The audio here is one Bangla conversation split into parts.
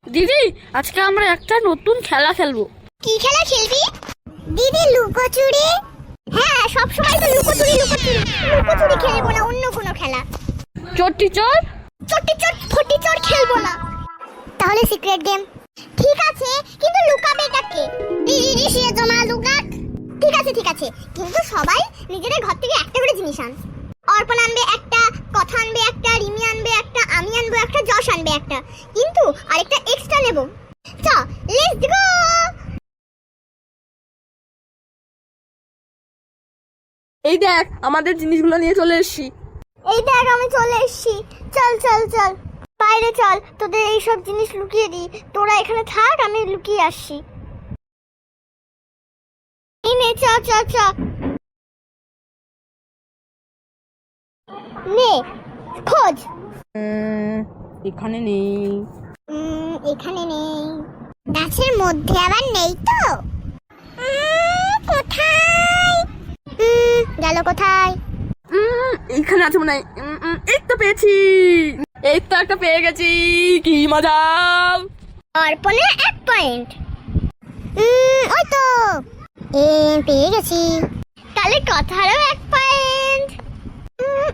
দিদি, আজকে আমরা একটা নতুন খেলা খেলবো। কি খেলা খেলবি দিদি? লুকোচুরি? হ্যাঁ, সব সময় তো লুকোচুরি খেলবো না, অন্য কোনো খেলা। চোরটি চোর? চোরটি চোর ফটি চোর খেলবো না। তাহলে সিক্রেট গেম? ঠিক আছে, কিন্তু লুকাবে কাকে? দিদি সে জমা লুকাক। ঠিক আছে, কিন্তু সবাই নিজেদের ঘর থেকে একটা করে জিনিস আন। অর্পণ আনবে একটা, কথা আনবে একটা, রিমি আনবে একটা, আমি আনবো একটা, যশ আনবে একটা, কিন্তু আরেকটা এক্সট্রা নেব। চ লেটস গো। এই দেখ, আমাদের জিনিসগুলো নিয়ে চলে এসেছি। এই দেখ, আমি চলে এসেছি। চল বাইরে চল, তোদের এইসব জিনিস লুকিয়ে দিই। তোরা এখানে থাক, আমি লুকিয়ে আসছি। এই নে, চ নে, খোঁজ। এখানে নেই। এখানে নেই। গাছের মধ্যে আবার নেই তো? কোথায় গেল? কোথায়? এইখানে আছে মনে হয়। এই তো পেয়েছি, এই তো একটা পেয়ে গেছি। কি মজা! অর্পণের 1 পয়েন্ট। ওই তো পেয়ে গেছি। তাহলে কথারও 1 পয়েন্ট।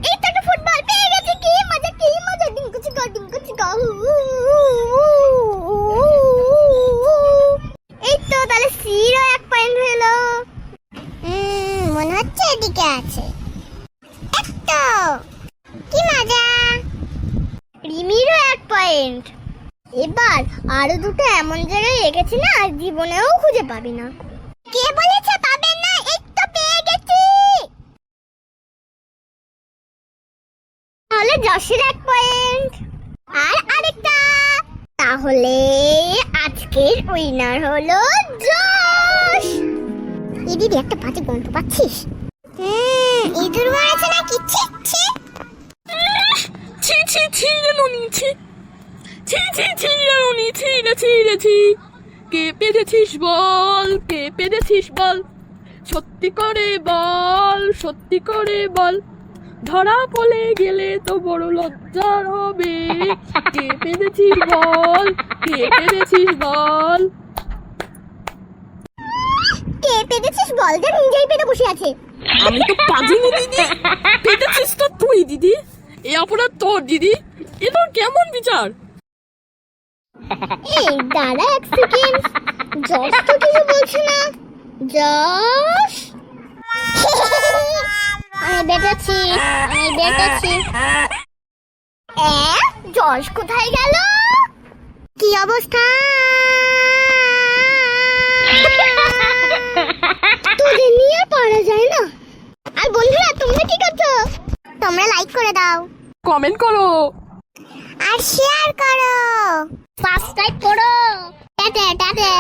এই তো একটা ফুটবল পেয়ে গেছি। কি মজা ডিঙ্কুচি গো। এই তো, তাহলে সিরও 1 পয়েন্ট হলো। মনে হচ্ছে এদিকে আছে। তো কি মজা! রিমিরও 1 পয়েন্ট। এবার আরো দুটো এমন জায়গায় রেখেছি না, জীবনেও খুঁজে পাবি না। কে বলেছে পাবেন না? এই তো পেয়ে গেছি। তাহলে যশের 1 পয়েন্ট আর আরেকটা। তাহলে আজকের উইনার হলো যশ। এই দিদি, একটা বাজে গন্ধ পাচ্ছিস? ইঁদুর মারাছে না কি? ছি। কে পেরেছিস বল? সত্যি করে বল। ধরা পড়ে গেলে তো বড় লজ্জার হবে। কে পেরেছিস বল? কে পেরেছিস বল? যে নিজেই পেরে বসে আছে। আমি তো পাজিনি দিদি, পেরেছিস তো তুই দিদি। এই অপরাধ তোর দিদি, এ তোর কেমন বিচার? এই দাঁড়া 1 সেকেন্ড, যশ তো কিছু বলছে না। যশ, আমি বেটাচ্ছি। যশ কোথায় গেল? কি অবস্থা? তোদের নিয়ে পড়া যায় না। আর বন্ধুরা, তোমরা কি করছো? তোমরা লাইক করে দাও, কমেন্ট করো আর শেয়ার করো, সাবস্ক্রাইব করো। টাটা।